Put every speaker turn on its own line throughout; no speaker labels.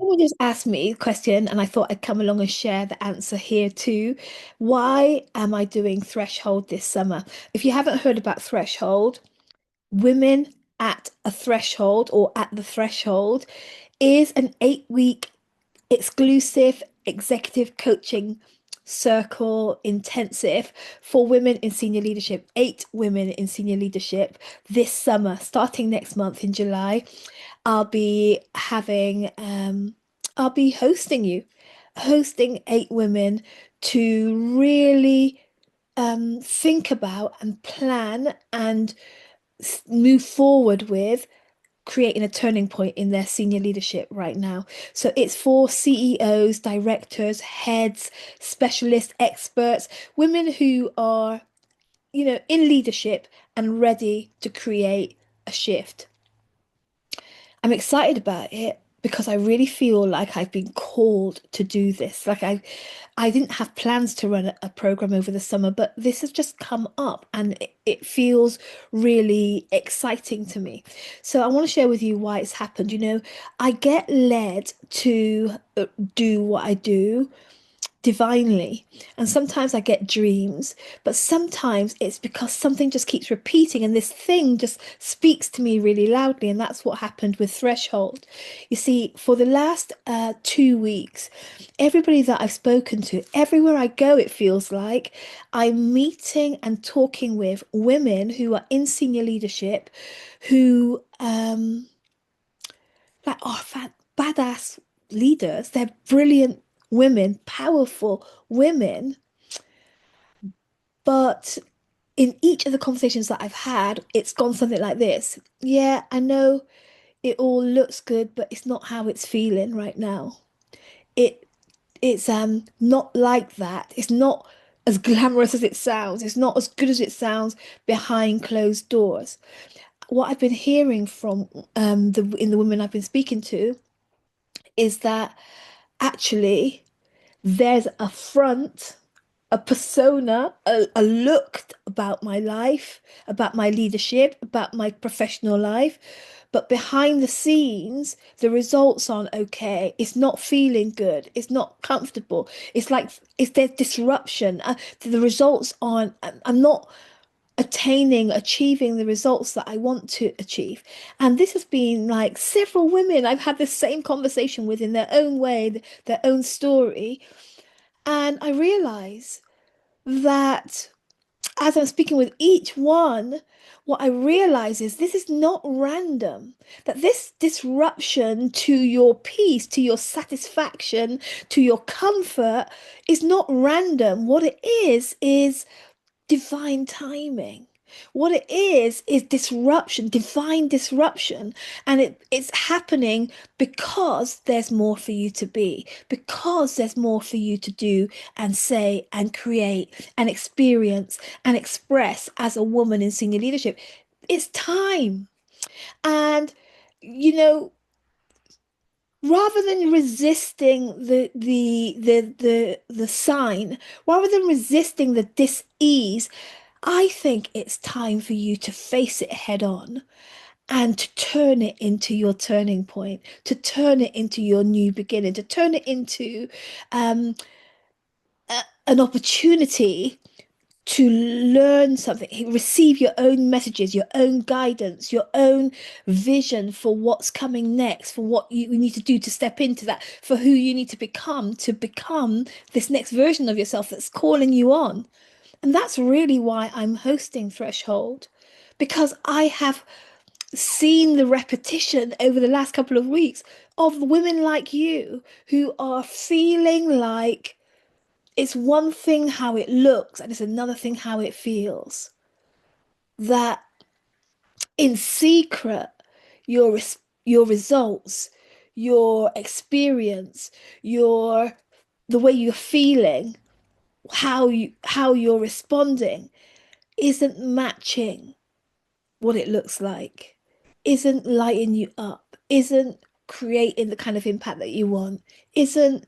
Someone just asked me a question, and I thought I'd come along and share the answer here too. Why am I doing Threshold this summer? If you haven't heard about Threshold, Women at a Threshold or at the Threshold is an 8 week exclusive executive coaching circle intensive for women in senior leadership, 8 women in senior leadership this summer, starting next month in July. I'll be having, I'll be hosting 8 women to really think about and plan and move forward with creating a turning point in their senior leadership right now. So it's for CEOs, directors, heads, specialists, experts, women who are, in leadership and ready to create a shift. I'm excited about it because I really feel like I've been called to do this. I didn't have plans to run a program over the summer, but this has just come up and it feels really exciting to me. So I want to share with you why it's happened. I get led to do what I do divinely. And sometimes I get dreams, but sometimes it's because something just keeps repeating and this thing just speaks to me really loudly. And that's what happened with Threshold. You see, for the last 2 weeks, everybody that I've spoken to, everywhere I go, it feels like I'm meeting and talking with women who are in senior leadership who like are badass leaders. They're brilliant women, powerful women. But in each of the conversations that I've had, it's gone something like this. Yeah, I know it all looks good, but it's not how it's feeling right now. It it's not like that. It's not as glamorous as it sounds. It's not as good as it sounds behind closed doors. What I've been hearing from the women I've been speaking to is that actually there's a front, a persona, a look about my life, about my leadership, about my professional life. But behind the scenes, the results aren't okay. It's not feeling good. It's not comfortable. It's like, it's there disruption. The results aren't, I'm not achieving the results that I want to achieve. And this has been like several women I've had the same conversation with in their own way, their own story. And I realize that as I'm speaking with each one, what I realize is this is not random. That this disruption to your peace, to your satisfaction, to your comfort is not random. What it is divine timing. What it is disruption, divine disruption. And it's happening because there's more for you to be, because there's more for you to do and say and create and experience and express as a woman in senior leadership. It's time. And, you know, rather than resisting the sign, rather than resisting the dis-ease, I think it's time for you to face it head on and to turn it into your turning point, to turn it into your new beginning, to turn it into um, an opportunity to learn something, receive your own messages, your own guidance, your own vision for what's coming next, for what you need to do to step into that, for who you need to become this next version of yourself that's calling you on. And that's really why I'm hosting Threshold, because I have seen the repetition over the last couple of weeks of women like you who are feeling like it's one thing how it looks and it's another thing how it feels. That in secret, your results, your experience, your the way you're feeling, how you're responding isn't matching what it looks like, isn't lighting you up, isn't creating the kind of impact that you want, isn't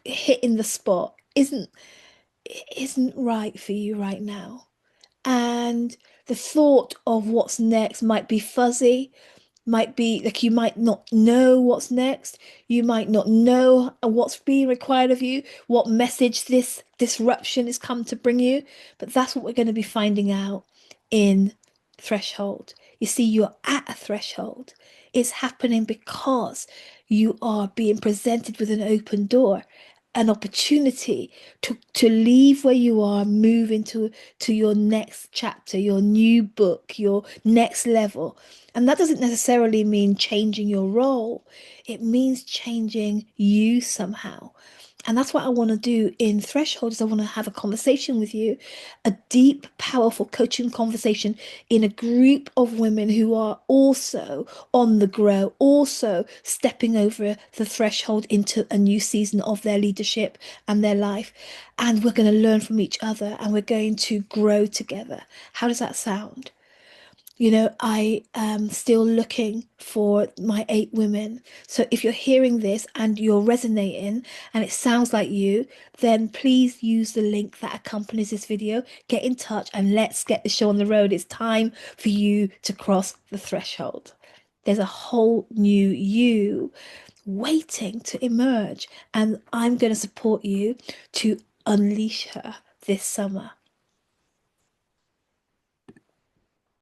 hitting the spot, isn't right for you right now. And the thought of what's next might be fuzzy. Might be like you might not know what's next. You might not know what's being required of you, what message this disruption is come to bring you. But that's what we're going to be finding out in threshold. You see, you're at a threshold. It's happening because you are being presented with an open door, an opportunity to leave where you are, move into to your next chapter, your new book, your next level. And that doesn't necessarily mean changing your role. It means changing you somehow. And that's what I want to do in Threshold is I want to have a conversation with you, a deep, powerful coaching conversation in a group of women who are also on the grow, also stepping over the threshold into a new season of their leadership and their life. And we're going to learn from each other and we're going to grow together. How does that sound? I am still looking for my 8 women. So if you're hearing this and you're resonating and it sounds like you, then please use the link that accompanies this video. Get in touch and let's get the show on the road. It's time for you to cross the threshold. There's a whole new you waiting to emerge, and I'm going to support you to unleash her this summer.